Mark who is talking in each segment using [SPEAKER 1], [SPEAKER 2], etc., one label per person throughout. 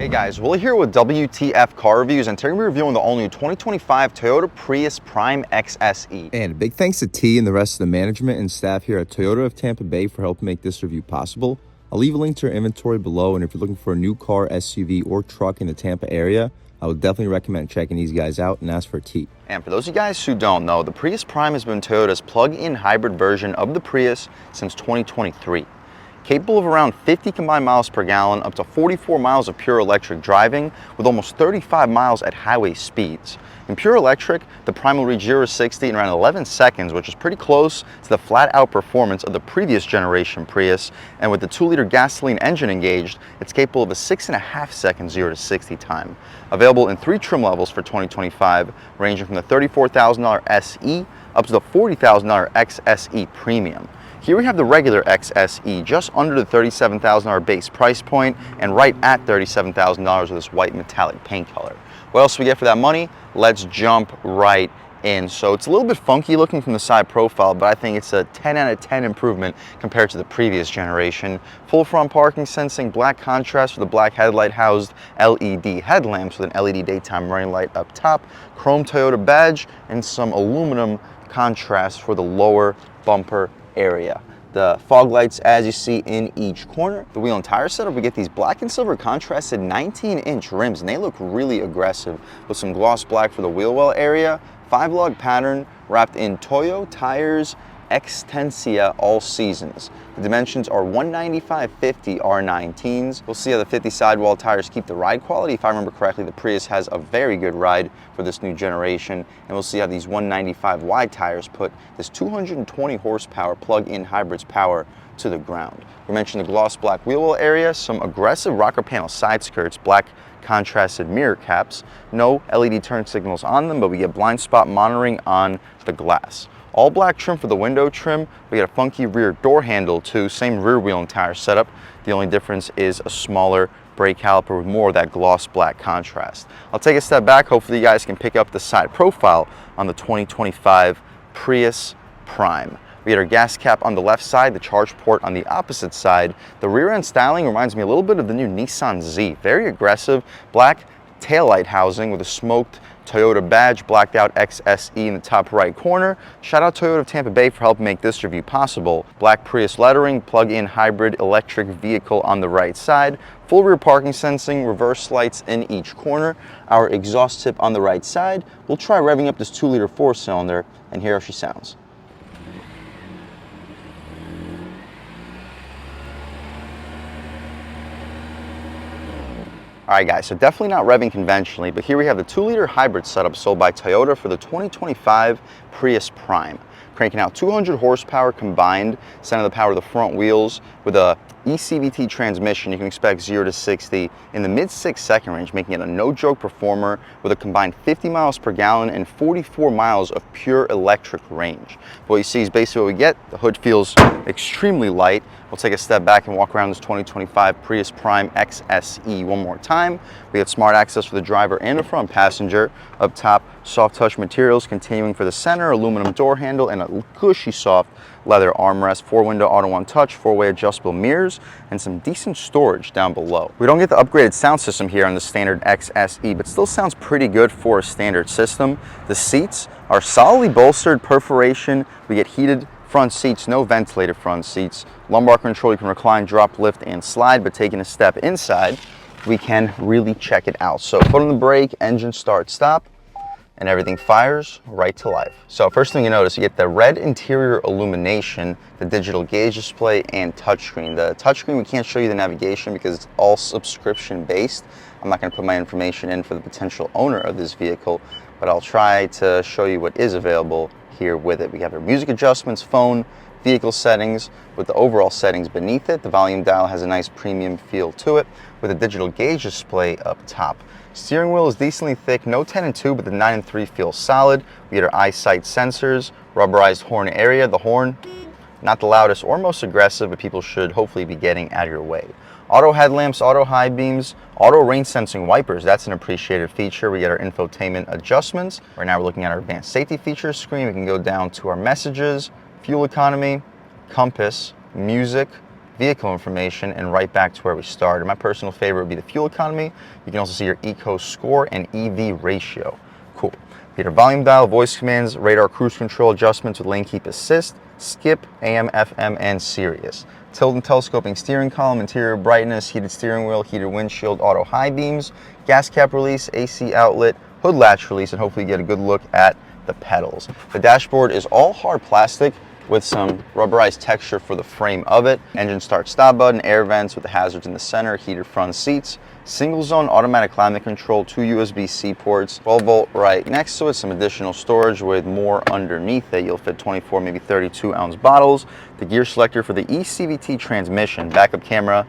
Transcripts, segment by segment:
[SPEAKER 1] Hey guys, Willie here with W.T.F car reviews, and today we're reviewing the all-new 2025 Toyota Prius Prime XSE.
[SPEAKER 2] And a big thanks to T and the rest of the management and staff here at Toyota of Tampa Bay for helping make this review possible. I'll leave a link to our inventory below, and if you're looking for a new car, SUV, or truck in the Tampa area, I would definitely recommend checking these guys out and ask for T.
[SPEAKER 1] And for those of you guys who don't know, the Prius Prime has been Toyota's plug-in hybrid version of the Prius since 2023. Capable of around 50 combined miles per gallon, up to 44 miles of pure electric driving, with almost 35 miles at highway speeds. In pure electric, the Prime will reach 0 to 60 in around 11 seconds, which is pretty close to the flat-out performance of the previous generation Prius, and with the 2-liter gasoline engine engaged, it's capable of a 6.5 second 0 to 60 time. Available in 3 trim levels for 2025, ranging from the $34,000 SE up to the $40,000 XSE Premium. Here we have the regular XSE, just under the $37,000 base price point and right at $37,000 with this white metallic paint color. What else do we get for that money? Let's jump right in. So it's a little bit funky looking from the side profile, but I think it's a 10 out of 10 improvement compared to the previous generation. Full front parking sensing, black contrast with a black headlight housed LED headlamps with an LED daytime running light up top, chrome Toyota badge, and some aluminum contrast for the lower bumper area. The fog lights, as you see, in each corner. The wheel and tire setup, we get these black and silver contrasted 19-inch rims, and they look really aggressive with some gloss black for the wheel well area, 5-lug pattern wrapped in Toyo tires Extensia all seasons. The dimensions are 195/50 R19s. We'll see how the 50 sidewall tires keep the ride quality. If I remember correctly, the Prius has a very good ride for this new generation, and we'll see how these 195 wide tires put this 220 horsepower plug-in hybrid's power to the ground. We mentioned the gloss black wheel well area, some aggressive rocker panel side skirts, black contrasted mirror caps, no LED turn signals on them, but we get blind spot monitoring on the glass. All black trim for the window trim. We get a funky rear door handle too, same rear wheel and tire setup. The only difference is a smaller brake caliper with more of that gloss black contrast. I'll take a step back. Hopefully you guys can pick up the side profile on the 2025 Prius Prime. We get our gas cap on the left side, the charge port on the opposite side. The rear end styling reminds me a little bit of the new Nissan Z. Very aggressive, black taillight housing with a smoked Toyota badge, blacked out XSE in the top right corner. Shout out Toyota of Tampa Bay for helping make this review possible. Black Prius lettering, plug-in hybrid electric vehicle on the right side. Full rear parking sensing, reverse lights in each corner. Our exhaust tip on the right side. We'll try revving up this 2-liter 4-cylinder and hear how she sounds. Alright guys, so definitely not revving conventionally, but here we have the 2-liter hybrid setup sold by Toyota for the 2025 Prius Prime. Cranking out 200 horsepower combined, sending the power to the front wheels. With a ECVT transmission, you can expect 0 to 60 in the mid 6-second range, making it a no-joke performer with a combined 50 miles per gallon and 44 miles of pure electric range. What you see is basically what we get. The hood feels extremely light. We'll take a step back and walk around this 2025 Prius Prime XSE one more time. We have smart access for the driver and the front passenger. Up top, soft touch materials continuing for the center, aluminum door handle, and a cushy soft leather armrest, 4-window auto-on touch, 4-way adjustable mirrors, and some decent storage down below. We don't get the upgraded sound system here on the standard XSE, but still sounds pretty good for a standard system. The seats are solidly bolstered, perforation. We get heated front seats, no ventilated front seats. Lumbar control, you can recline, drop, lift, and slide, but taking a step inside, we can really check it out. So foot on the brake, engine start, stop, and everything fires right to life. So first thing you notice, you get the red interior illumination, the digital gauge display, and touchscreen. The touchscreen, we can't show you the navigation because it's all subscription based. I'm not gonna put my information in for the potential owner of this vehicle, but I'll try to show you what is available here with it. We have our music adjustments, phone, vehicle settings with the overall settings beneath it. The volume dial has a nice premium feel to it with a digital gauge display up top. Steering wheel is decently thick, no 10 and 2, but the 9 and 3 feels solid. We get our eyesight sensors, rubberized horn area. The horn, not the loudest or most aggressive, but people should hopefully be getting out of your way. Auto headlamps, auto high beams, auto rain sensing wipers. That's an appreciated feature. We get our infotainment adjustments. Right now we're looking at our advanced safety features screen. We can go down to our messages, fuel economy, compass, music, vehicle information, and right back to where we started. My personal favorite would be the fuel economy. You can also see your eco score and EV ratio. Cool. You get your volume dial, voice commands, radar cruise control adjustments with lane keep assist, skip, AM, FM, and Sirius. Tilt and telescoping steering column, interior brightness, heated steering wheel, heated windshield, auto high beams, gas cap release, AC outlet, hood latch release, and hopefully you get a good look at the pedals. The dashboard is all hard plastic with some rubberized texture for the frame of it. Engine start stop button, air vents with the hazards in the center, heated front seats, single zone automatic climate control, 2 USB-C ports, 12 volt right next to it, some additional storage with more underneath it. You'll fit 24, maybe 32 ounce bottles. The gear selector for the eCVT transmission, backup camera,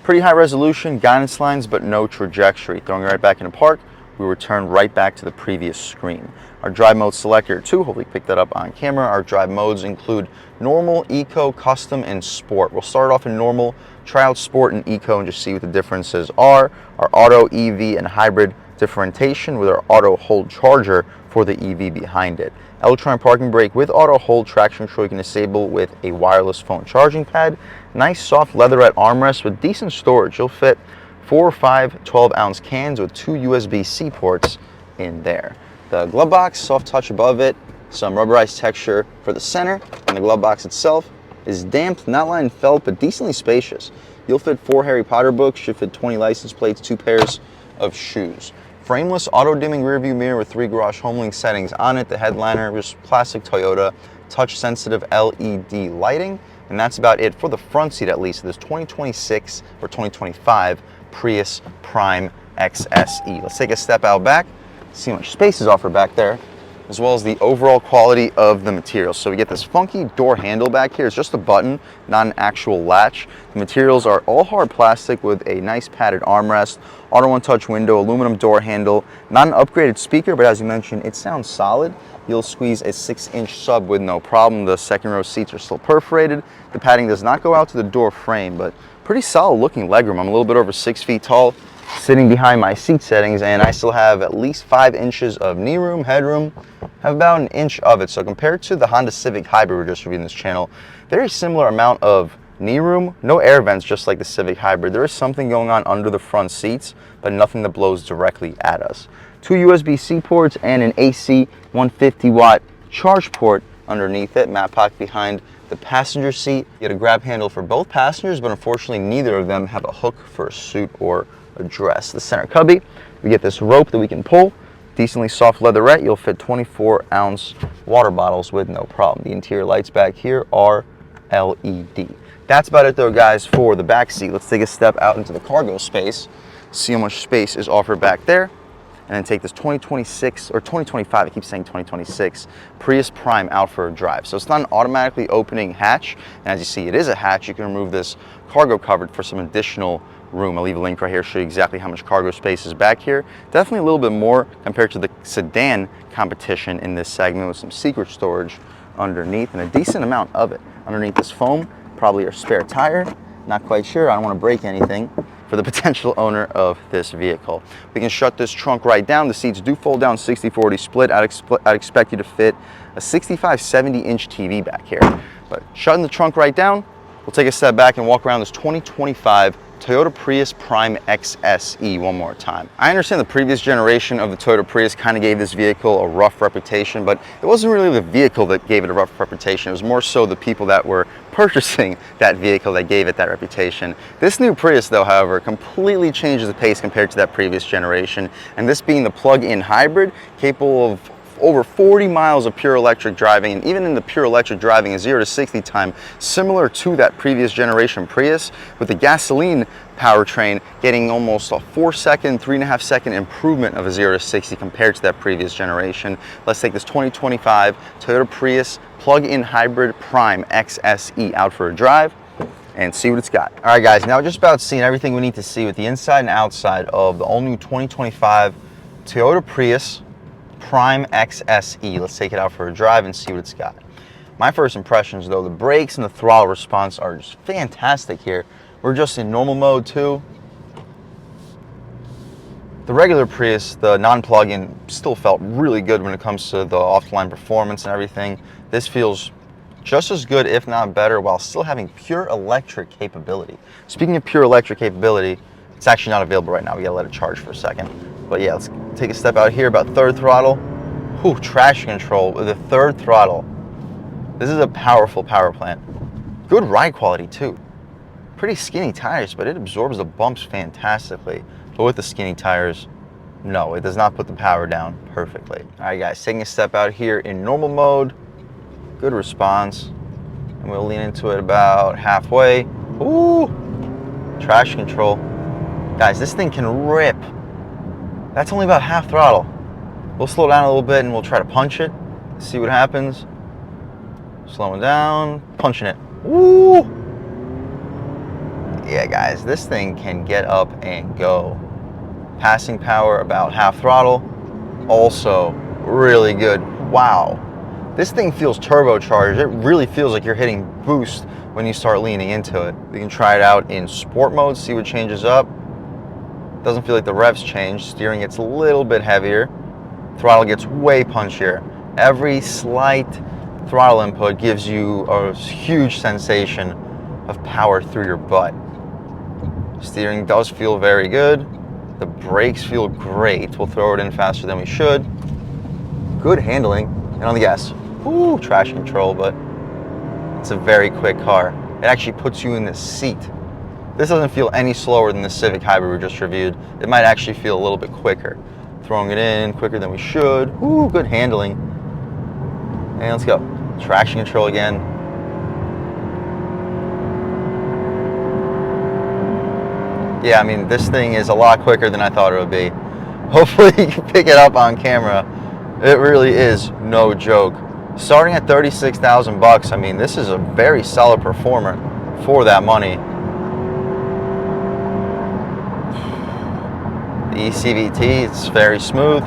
[SPEAKER 1] pretty high resolution, guidance lines, but no trajectory. Throwing it right back into park, we return right back to the previous screen. Our drive mode selector too, hopefully pick that up on camera. Our drive modes include normal, eco, custom, and sport. We'll start off in normal, try out sport and eco and just see what the differences are. Our auto, EV, and hybrid differentiation with our auto hold charger for the EV behind it. Electronic parking brake with auto hold traction control you can disable with a wireless phone charging pad. Nice soft leatherette armrest with decent storage. You'll fit 4 or 5 12-ounce cans with 2 USB-C ports in there. The glove box, soft touch above it, some rubberized texture for the center, and the glove box itself is damp, not lined felt, but decently spacious. You'll fit 4 Harry Potter books, should fit 20 license plates, 2 pairs of shoes. Frameless auto-dimming rearview mirror with 3 garage HomeLink settings on it. The headliner, just classic Toyota, touch-sensitive LED lighting, and that's about it for the front seat at least. This 2026 or 2025 Prius Prime XSE. Let's take a step out back, see how much space is offered back there, as well as the overall quality of the materials. So we get this funky door handle back here. It's just a button, not an actual latch. The materials are all hard plastic with a nice padded armrest, auto one-touch window, aluminum door handle, not an upgraded speaker, but as you mentioned, it sounds solid. You'll squeeze a 6-inch sub with no problem. The second row seats are still perforated. The padding does not go out to the door frame, but pretty solid looking legroom. I'm a little bit over 6 feet tall, sitting behind my seat settings, and I still have at least 5 inches of knee room, headroom, have about an inch of it. So compared to the Honda Civic Hybrid we're just reviewing this channel, very similar amount of knee room, no air vents just like the Civic Hybrid. There is something going on under the front seats, but nothing that blows directly at us. 2 USB-C ports and an AC 150-watt charge port underneath it, mat pocket behind the passenger seat. You get a grab handle for both passengers, but unfortunately neither of them have a hook for a suit or a dress. The center cubby, we get this rope that we can pull, decently soft leatherette. You'll fit 24-ounce water bottles with no problem. The interior lights back here are LED. That's about it though, guys, for the back seat. Let's take a step out into the cargo space, see how much space is offered back there, and then take this 2026 or 2025, I keep saying 2026, Prius Prime out for a drive. So it's not an automatically opening hatch, and as you see, it is a hatch. You can remove this cargo cupboard for some additional room. I'll leave a link right here to show you exactly how much cargo space is back here. Definitely a little bit more compared to the sedan competition in this segment, with some secret storage underneath and a decent amount of it. Underneath this foam, probably your spare tire. Not quite sure, I don't want to break anything for the potential owner of this vehicle. We can shut this trunk right down. The seats do fold down 60-40 split. I'd expect you to fit a 65-70 inch TV back here. But shutting the trunk right down, we'll take a step back and walk around this 2025 Toyota Prius Prime XSE one more time. I understand the previous generation of the Toyota Prius kind of gave this vehicle a rough reputation, but it wasn't really the vehicle that gave it a rough reputation. It was more so the people that were purchasing that vehicle that gave it that reputation. This new Prius, though, however, completely changes the pace compared to that previous generation, and this being the plug-in hybrid, capable of over 40 miles of pure electric driving, and even in the pure electric driving, a 0 to 60 time similar to that previous generation Prius, with the gasoline powertrain getting almost a 4-second, 3.5-second improvement of a 0 to 60 compared to that previous generation. Let's take this 2025 Toyota Prius plug-in hybrid Prime XSE out for a drive and see what it's got. All right, guys, now just about seeing everything we need to see with the inside and outside of the all-new 2025 Toyota Prius Prime XSE. Let's take it out for a drive and see what it's got. My first impressions though, the brakes and the throttle response are just fantastic here. We're just in normal mode too. The regular Prius, the non-plug-in, still felt really good when it comes to the off-the-line performance and everything. This feels just as good, if not better, while still having pure electric capability. Speaking of pure electric capability, it's actually not available right now. We gotta let it charge for a second. But yeah, let's take a step out here about third throttle. Whew, traction control with the third throttle. This is a powerful power plant. Good ride quality too. Pretty skinny tires, but it absorbs the bumps fantastically. But with the skinny tires, no, it does not put the power down perfectly. All right, guys, taking a step out here in normal mode. Good response. And we'll lean into it about halfway. Ooh, traction control. Guys, this thing can rip. That's only about half throttle. We'll slow down a little bit and we'll try to punch it. See what happens. Slowing down, punching it. Ooh. Yeah, guys, this thing can get up and go. Passing power about half throttle. Also really good. Wow. This thing feels turbocharged. It really feels like you're hitting boost when you start leaning into it. We can try it out in sport mode, see what changes up. Doesn't feel like the revs change. Steering gets a little bit heavier. Throttle gets way punchier. Every slight throttle input gives you a huge sensation of power through your butt. Steering does feel very good. The brakes feel great. We'll throw it in faster than we should. Good handling. And on the gas, ooh, traction control, but it's a very quick car. It actually puts you in the seat. This doesn't feel any slower than the Civic Hybrid we just reviewed. It might actually feel a little bit quicker. Throwing it in quicker than we should. Ooh, good handling. And let's go. Traction control again. Yeah, I mean, this thing is a lot quicker than I thought it would be. Hopefully you can pick it up on camera. It really is no joke. Starting at 36,000 bucks, I mean, this is a very solid performer for that money. The ECVT, it's very smooth.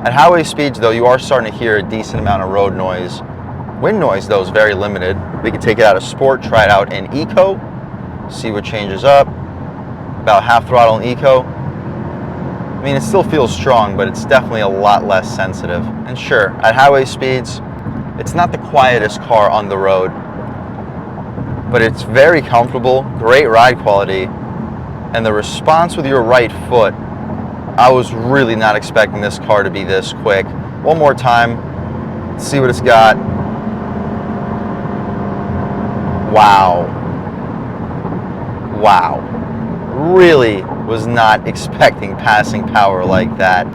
[SPEAKER 1] At highway speeds, though, you are starting to hear a decent amount of road noise. Wind noise, though, is very limited. We can take it out of sport, try it out in eco, see what changes up. About half throttle in eco. I mean, it still feels strong, but it's definitely a lot less sensitive. And sure, at highway speeds, it's not the quietest car on the road, but it's very comfortable, great ride quality, and the response with your right foot, I was really not expecting this car to be this quick. One more time, see what it's got. Wow. Wow. Really was not expecting passing power like that.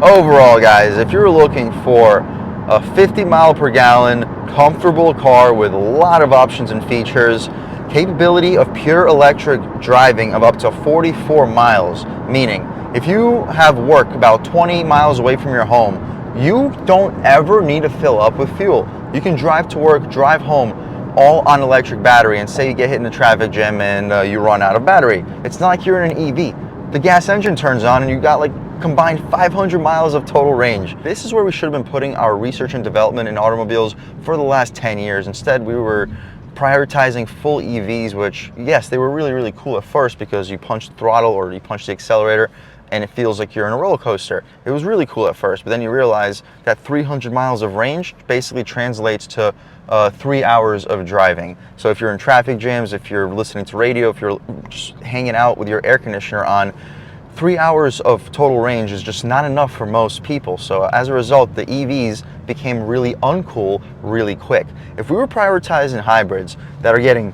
[SPEAKER 1] Overall, guys, if you're looking for a 50 mile per gallon comfortable car with a lot of options and features, capability of pure electric driving of up to 44 miles, meaning if you have work about 20 miles away from your home, you don't ever need to fill up with fuel. You can drive to work, drive home, all on electric battery, and say you get hit in a traffic jam and you run out of battery. It's not like you're in an EV. The gas engine turns on and you got like combined 500 miles of total range. This is where we should have been putting our research and development in automobiles for the last 10 years. Instead, we were prioritizing full EVs, which, yes, they were really, really cool at first because you punch the throttle or you punch the accelerator and it feels like you're in a roller coaster. It was really cool at first, but then you realize that 300 miles of range basically translates to 3 hours of driving. So if you're in traffic jams, if you're listening to radio, if you're just hanging out with your air conditioner on, 3 hours of total range is just not enough for most people. So as a result, the EVs became really uncool really quick. If we were prioritizing hybrids that are getting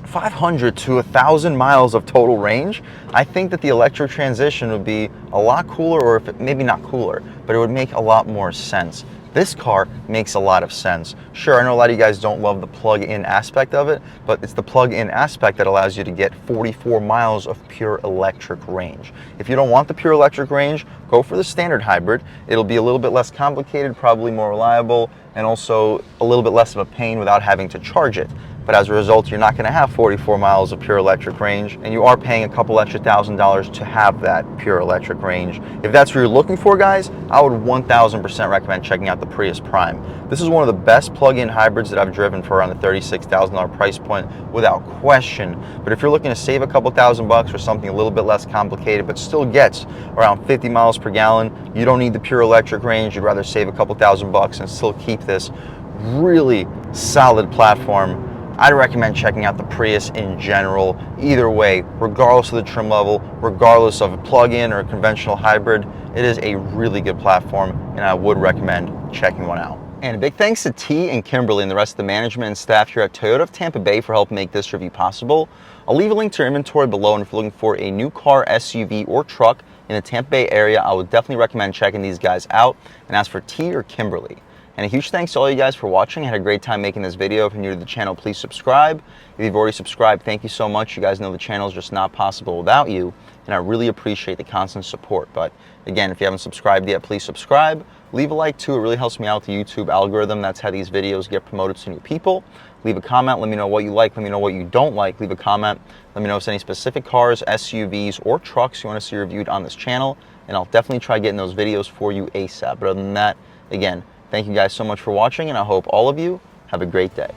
[SPEAKER 1] 500 to 1,000 miles of total range, I think that the electric transition would be a lot cooler, or if it, maybe not cooler, but it would make a lot more sense. This car makes a lot of sense. Sure, I know a lot of you guys don't love the plug-in aspect of it, but it's the plug-in aspect that allows you to get 44 miles of pure electric range. If you don't want the pure electric range, go for the standard hybrid. It'll be a little bit less complicated, probably more reliable, and also a little bit less of a pain without having to charge it. But as a result, you're not going to have 44 miles of pure electric range, and you are paying a couple extra $1,000s to have that pure electric range. If that's what you're looking for, guys, I would 1,000% recommend checking out the Prius Prime. This is one of the best plug-in hybrids that I've driven for around the $36,000 price point, without question. But if you're looking to save a couple $1,000 for something a little bit less complicated, but still gets around 50 miles per gallon, you don't need the pure electric range. You'd rather save a couple $1,000 and still keep this really solid platform. I'd recommend checking out the Prius in general. Either way, regardless of the trim level, regardless of a plug-in or a conventional hybrid, it is a really good platform, and I would recommend checking one out. And a big thanks to T and Kimberly and the rest of the management and staff here at Toyota of Tampa Bay for helping make this review possible. I'll leave a link to your inventory below, and if you're looking for a new car, SUV, or truck in the Tampa Bay area, I would definitely recommend checking these guys out and ask for T or Kimberly. And a huge thanks to all you guys for watching. I had a great time making this video. If you're new to the channel, please subscribe. If you've already subscribed, thank you so much. You guys know the channel is just not possible without you, and I really appreciate the constant support. But again, if you haven't subscribed yet, please subscribe. Leave a like too. It really helps me out with the YouTube algorithm. That's how these videos get promoted to new people. Leave a comment. Let me know what you like. Let me know what you don't like. Leave a comment. Let me know if there's any specific cars, SUVs, or trucks you want to see reviewed on this channel, and I'll definitely try getting those videos for you ASAP. But other than that, again, thank you guys so much for watching, and I hope all of you have a great day.